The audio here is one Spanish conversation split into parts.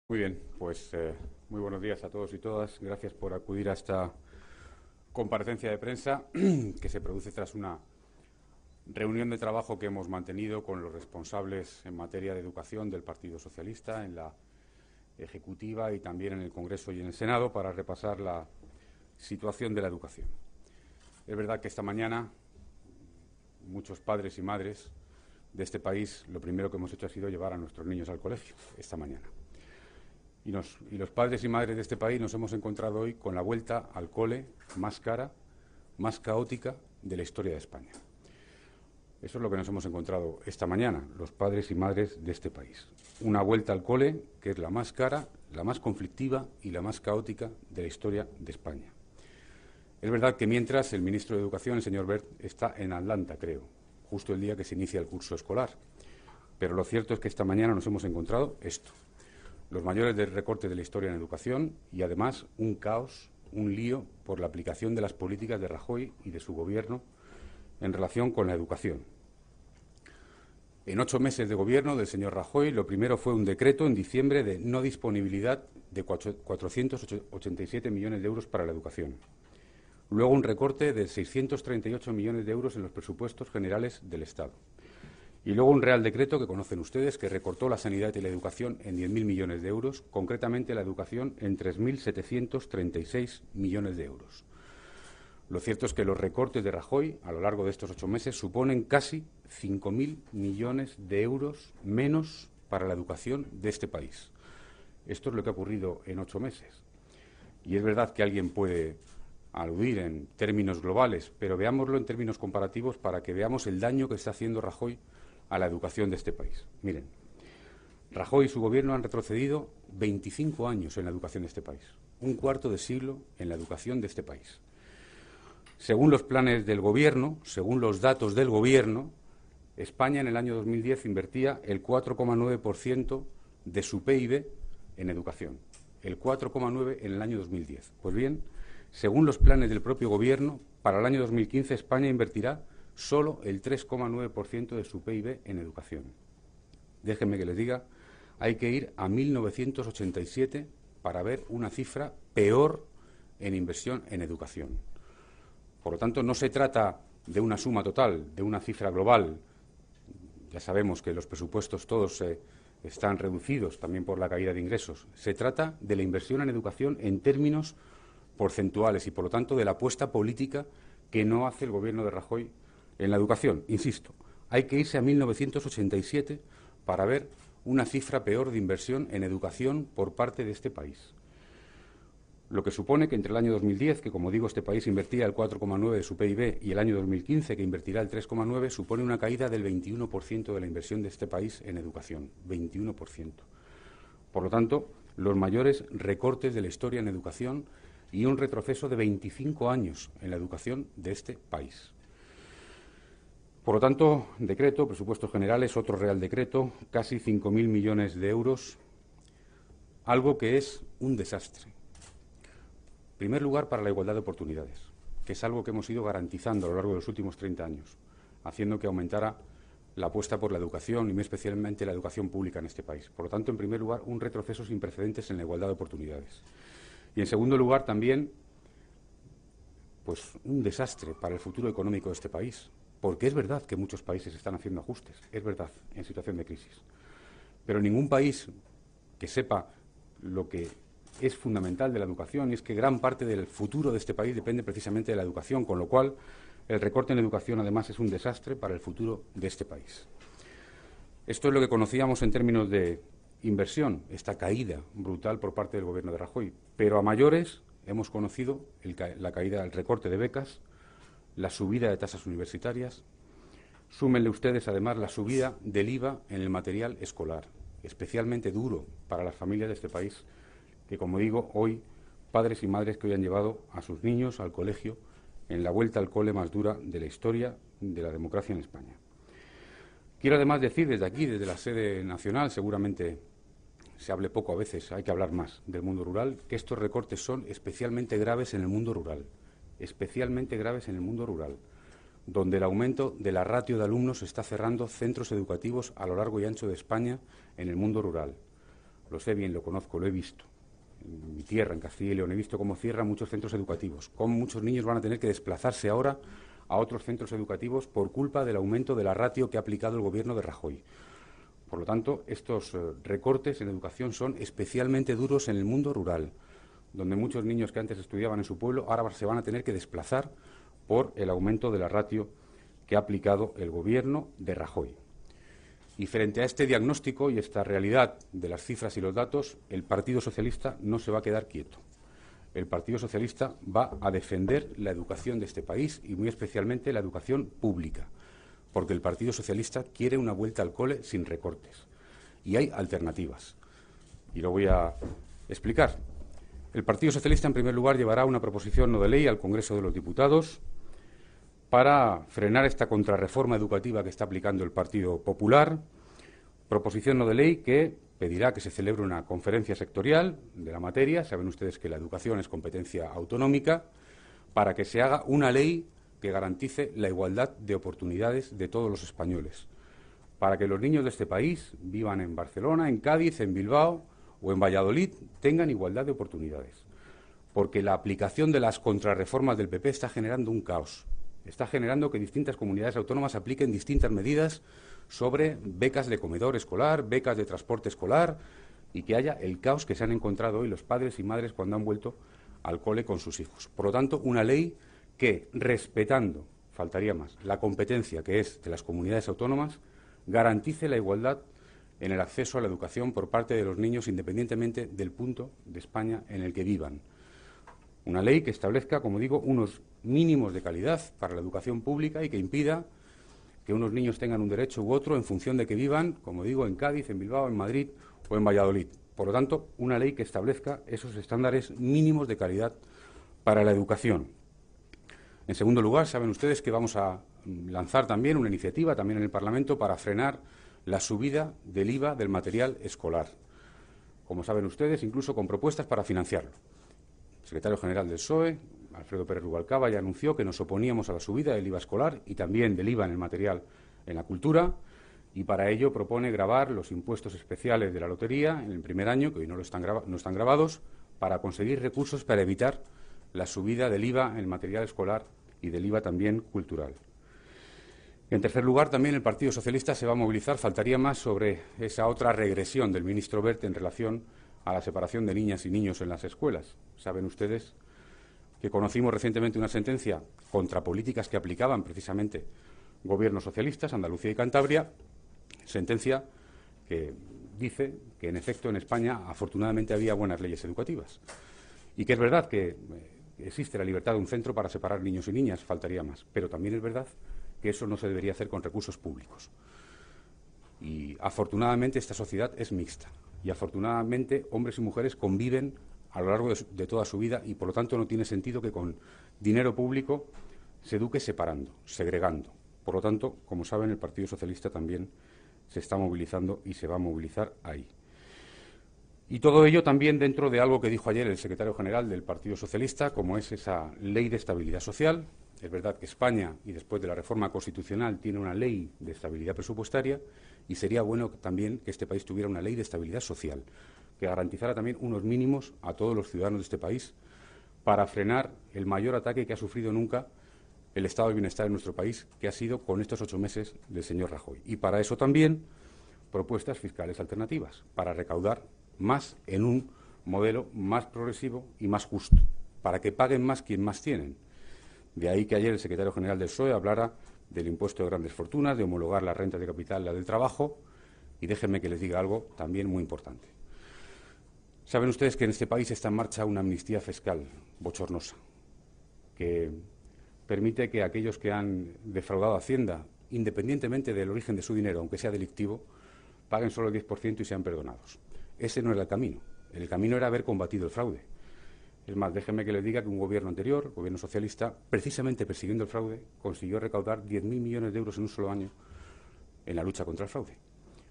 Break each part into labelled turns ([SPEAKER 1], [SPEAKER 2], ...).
[SPEAKER 1] Muy bien, pues muy buenos días a todos y todas. Gracias por acudir a esta comparecencia de prensa que se produce tras una reunión de trabajo que hemos mantenido con los responsables en materia de educación del Partido Socialista en la Ejecutiva y también en el Congreso y en el Senado para repasar la situación de la educación. Es verdad que esta mañana muchos padres y madres de este país lo primero que hemos hecho ha sido llevar a nuestros niños al colegio esta mañana. Y los padres y madres de este país nos hemos encontrado hoy con la vuelta al cole más cara, más caótica de la historia de España. Eso es lo que nos hemos encontrado esta mañana, los padres y madres de este país. Una vuelta al cole que es la más cara, la más conflictiva y la más caótica de la historia de España. Es verdad que mientras el ministro de Educación, el señor Wert, está en Atlanta, creo, justo el día que se inicia el curso escolar. Pero lo cierto es que esta mañana nos hemos encontrado esto. Los mayores recortes de la historia en educación y, además, un caos, un lío por la aplicación de las políticas de Rajoy y de su Gobierno en relación con la educación. En 8 meses de Gobierno del señor Rajoy, lo primero fue un decreto en diciembre de no disponibilidad de 487 millones de euros para la educación. Luego un recorte de 638 millones de euros en los presupuestos generales del Estado. Y luego un Real Decreto que conocen ustedes que recortó la sanidad y la educación en 10.000 millones de euros, concretamente la educación en 3.736 millones de euros. Lo cierto es que los recortes de Rajoy a lo largo de estos 8 meses suponen casi 5.000 millones de euros menos para la educación de este país. Esto es lo que ha ocurrido en 8 meses. Y es verdad que alguien puede aludir en términos globales, pero veámoslo en términos comparativos para que veamos el daño que está haciendo Rajoy a la educación de este país. Miren, Rajoy y su Gobierno han retrocedido 25 años en la educación de este país, un cuarto de siglo en la educación de este país. Según los planes del Gobierno, según los datos del Gobierno, España en el año 2010 invertía el 4,9% de su PIB en educación, el 4,9% en el año 2010. Pues bien, según los planes del propio Gobierno, para el año 2015 España invertirá solo el 3,9% de su PIB en educación. Déjenme que les diga, hay que ir a 1987 para ver una cifra peor en inversión en educación. Por lo tanto, no se trata de una suma total, de una cifra global. Ya sabemos que los presupuestos todos están reducidos también por la caída de ingresos. Se trata de la inversión en educación en términos porcentuales y, por lo tanto, de la apuesta política que no hace el Gobierno de Rajoy en la educación. Insisto, hay que irse a 1987 para ver una cifra peor de inversión en educación por parte de este país. Lo que supone que entre el año 2010, que como digo este país invertía el 4,9% de su PIB, y el año 2015, que invertirá el 3,9%, supone una caída del 21% de la inversión de este país en educación. 21%. Por lo tanto, los mayores recortes de la historia en educación y un retroceso de 25 años en la educación de este país. Por lo tanto, decreto, presupuestos generales, otro Real Decreto, casi 5.000 millones de euros, algo que es un desastre. En primer lugar, para la igualdad de oportunidades, que es algo que hemos ido garantizando a lo largo de los últimos 30 años, haciendo que aumentara la apuesta por la educación y muy especialmente la educación pública en este país. Por lo tanto, en primer lugar, un retroceso sin precedentes en la igualdad de oportunidades. Y en segundo lugar, también, pues un desastre para el futuro económico de este país. Porque es verdad que muchos países están haciendo ajustes, es verdad, en situación de crisis. Pero ningún país que sepa lo que es fundamental de la educación, y es que gran parte del futuro de este país depende precisamente de la educación, con lo cual el recorte en educación, además, es un desastre para el futuro de este país. Esto es lo que conocíamos en términos de inversión, esta caída brutal por parte del Gobierno de Rajoy. Pero a mayores hemos conocido la caída, el recorte de becas, la subida de tasas universitarias. Súmenle ustedes, además, la subida del IVA en el material escolar, especialmente duro para las familias de este país, que, como digo, hoy, padres y madres que hoy han llevado a sus niños al colegio en la vuelta al cole más dura de la historia de la democracia en España. Quiero además decir desde aquí, desde la sede nacional, seguramente se hable poco a veces, hay que hablar más del mundo rural, que estos recortes son especialmente graves en el mundo rural. Especialmente graves en el mundo rural, donde el aumento de la ratio de alumnos está cerrando centros educativos a lo largo y ancho de España en el mundo rural, Lo sé bien, lo conozco, lo he visto. En mi tierra, en Castilla y León, he visto cómo cierran muchos centros educativos, cómo muchos niños van a tener que desplazarse ahora a otros centros educativos por culpa del aumento de la ratio que ha aplicado el Gobierno de Rajoy. Por lo tanto, estos recortes en educación son especialmente duros en el mundo rural, donde muchos niños que antes estudiaban en su pueblo ahora se van a tener que desplazar por el aumento de la ratio que ha aplicado el Gobierno de Rajoy. Y frente a este diagnóstico y esta realidad de las cifras y los datos, el Partido Socialista no se va a quedar quieto. El Partido Socialista va a defender la educación de este país y muy especialmente la educación pública, porque el Partido Socialista quiere una vuelta al cole sin recortes. Y hay alternativas. Y lo voy a explicar. El Partido Socialista, en primer lugar, llevará una proposición no de ley al Congreso de los Diputados para frenar esta contrarreforma educativa que está aplicando el Partido Popular. Proposición no de ley que pedirá que se celebre una conferencia sectorial de la materia. Saben ustedes que la educación es competencia autonómica, para que se haga una ley que garantice la igualdad de oportunidades de todos los españoles, para que los niños de este país, vivan en Barcelona, en Cádiz, en Bilbao o en Valladolid, tengan igualdad de oportunidades. Porque la aplicación de las contrarreformas del PP está generando un caos. Está generando que distintas comunidades autónomas apliquen distintas medidas sobre becas de comedor escolar, becas de transporte escolar, y que haya el caos que se han encontrado hoy los padres y madres cuando han vuelto al cole con sus hijos. Por lo tanto, una ley que, respetando, faltaría más, la competencia que es de las comunidades autónomas, garantice la igualdad en el acceso a la educación por parte de los niños, independientemente del punto de España en el que vivan. Una ley que establezca, como digo, unos mínimos de calidad para la educación pública y que impida que unos niños tengan un derecho u otro en función de que vivan, como digo, en Cádiz, en Bilbao, en Madrid o en Valladolid. Por lo tanto, una ley que establezca esos estándares mínimos de calidad para la educación. En segundo lugar, saben ustedes que vamos a lanzar también una iniciativa, también en el Parlamento, para frenar la subida del IVA del material escolar. Como saben ustedes, incluso con propuestas para financiarlo. El secretario general del PSOE, Alfredo Pérez Rubalcaba, ya anunció que nos oponíamos a la subida del IVA escolar y también del IVA en el material en la cultura, y para ello propone gravar los impuestos especiales de la lotería en el primer año, que hoy no están grabados, para conseguir recursos para evitar la subida del IVA en el material escolar y del IVA también cultural. En tercer lugar, también el Partido Socialista se va a movilizar, faltaría más, sobre esa otra regresión del ministro Wert en relación a la separación de niñas y niños en las escuelas. Saben ustedes que conocimos recientemente una sentencia contra políticas que aplicaban precisamente gobiernos socialistas, Andalucía y Cantabria, sentencia que dice que, en efecto, en España afortunadamente había buenas leyes educativas y que es verdad que existe la libertad de un centro para separar niños y niñas, faltaría más, pero también es verdad que eso no se debería hacer con recursos públicos. Y afortunadamente esta sociedad es mixta y afortunadamente hombres y mujeres conviven a lo largo de toda su vida y por lo tanto no tiene sentido que con dinero público se eduque separando, segregando. Por lo tanto, como saben, el Partido Socialista también se está movilizando y se va a movilizar ahí. Y todo ello también dentro de algo que dijo ayer el secretario general del Partido Socialista, como es esa ley de estabilidad social. Es verdad que España, y después de la reforma constitucional, tiene una ley de estabilidad presupuestaria y sería bueno también que este país tuviera una ley de estabilidad social, que garantizara también unos mínimos a todos los ciudadanos de este país para frenar el mayor ataque que ha sufrido nunca el estado de bienestar en nuestro país, que ha sido con estos 8 meses del señor Rajoy. Y para eso también propuestas fiscales alternativas, para recaudar más en un modelo más progresivo y más justo, para que paguen más quien más tienen. De ahí que ayer el secretario general del PSOE hablara del impuesto de grandes fortunas, de homologar la renta de capital y la del trabajo, y déjenme que les diga algo también muy importante. Saben ustedes que en este país está en marcha una amnistía fiscal bochornosa, que permite que aquellos que han defraudado a Hacienda, independientemente del origen de su dinero, aunque sea delictivo, paguen solo el 10% y sean perdonados. Ese no era el camino. El camino era haber combatido el fraude. Es más, déjenme que les diga que un gobierno anterior, gobierno socialista, precisamente persiguiendo el fraude, consiguió recaudar 10.000 millones de euros en un solo año en la lucha contra el fraude.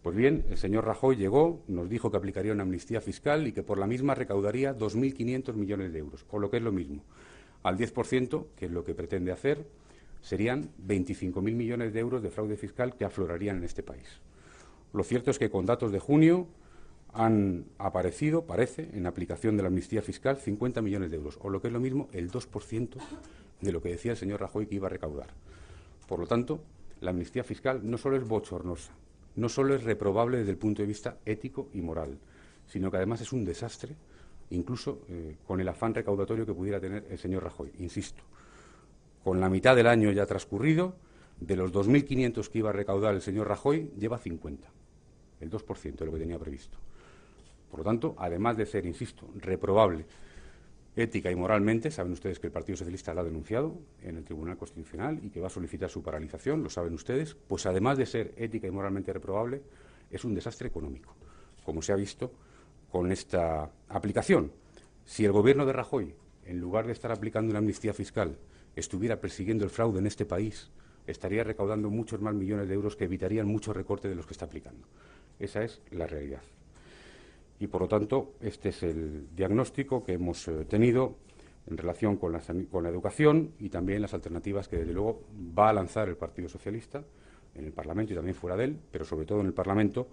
[SPEAKER 1] Pues bien, el señor Rajoy llegó, nos dijo que aplicaría una amnistía fiscal y que por la misma recaudaría 2.500 millones de euros, o lo que es lo mismo. Al 10%, que es lo que pretende hacer, serían 25.000 millones de euros de fraude fiscal que aflorarían en este país. Lo cierto es que con datos de junio han aparecido, parece, en aplicación de la amnistía fiscal, 50 millones de euros, o lo que es lo mismo, el 2% de lo que decía el señor Rajoy que iba a recaudar. Por lo tanto, la amnistía fiscal no solo es bochornosa, no solo es reprobable desde el punto de vista ético y moral, sino que además es un desastre, incluso con el afán recaudatorio que pudiera tener el señor Rajoy. Insisto, con la mitad del año ya transcurrido, de los 2.500 que iba a recaudar el señor Rajoy, lleva 50, el 2% de lo que tenía previsto. Por lo tanto, además de ser, insisto, reprobable ética y moralmente, saben ustedes que el Partido Socialista la ha denunciado en el Tribunal Constitucional y que va a solicitar su paralización, lo saben ustedes, pues además de ser ética y moralmente reprobable, es un desastre económico, como se ha visto con esta aplicación. Si el Gobierno de Rajoy, en lugar de estar aplicando una amnistía fiscal, estuviera persiguiendo el fraude en este país, estaría recaudando muchos más millones de euros que evitarían muchos recortes de los que está aplicando. Esa es la realidad. Y, por lo tanto, este es el diagnóstico que hemos tenido en relación con la educación y también las alternativas que, desde luego, va a lanzar el Partido Socialista en el Parlamento y también fuera de él, pero sobre todo en el Parlamento,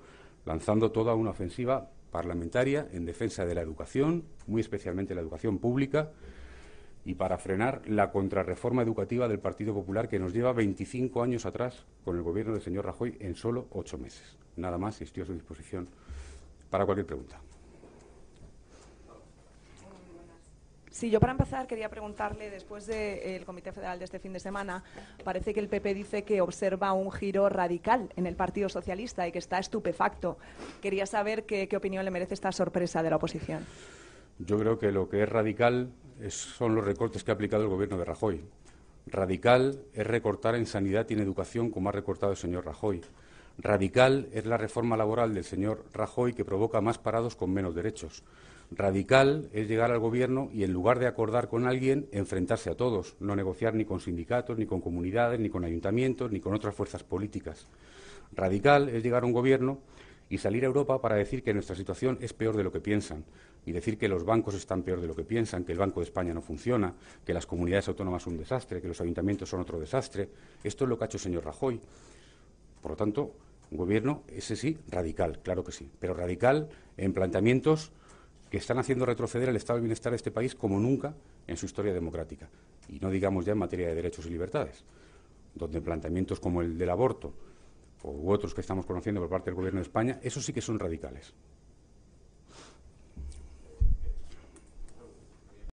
[SPEAKER 1] lanzando toda una ofensiva parlamentaria en defensa de la educación, muy especialmente la educación pública, y para frenar la contrarreforma educativa del Partido Popular, que nos lleva 25 años atrás con el Gobierno del señor Rajoy en solo 8 meses. Nada más, y estoy a su disposición para cualquier pregunta.
[SPEAKER 2] Sí, yo para empezar quería preguntarle, después del Comité Federal de este fin de semana, parece que el PP dice que observa un giro radical en el Partido Socialista y que está estupefacto. Quería saber qué opinión le merece esta sorpresa de la oposición.
[SPEAKER 1] Yo creo que lo que es radical son los recortes que ha aplicado el Gobierno de Rajoy. Radical es recortar en sanidad y en educación, como ha recortado el señor Rajoy. Radical es la reforma laboral del señor Rajoy, que provoca más parados con menos derechos. Radical es llegar al Gobierno y, en lugar de acordar con alguien, enfrentarse a todos, no negociar ni con sindicatos, ni con comunidades, ni con ayuntamientos, ni con otras fuerzas políticas. Radical es llegar a un Gobierno y salir a Europa para decir que nuestra situación es peor de lo que piensan, y decir que los bancos están peor de lo que piensan, que el Banco de España no funciona, que las comunidades autónomas son un desastre, que los ayuntamientos son otro desastre. Esto es lo que ha hecho el señor Rajoy. Por lo tanto, un Gobierno, ese sí, radical, claro que sí, pero radical en planteamientos que están haciendo retroceder el estado del bienestar de este país como nunca en su historia democrática. Y no digamos ya en materia de derechos y libertades, donde planteamientos como el del aborto u otros que estamos conociendo por parte del Gobierno de España, esos sí que son radicales.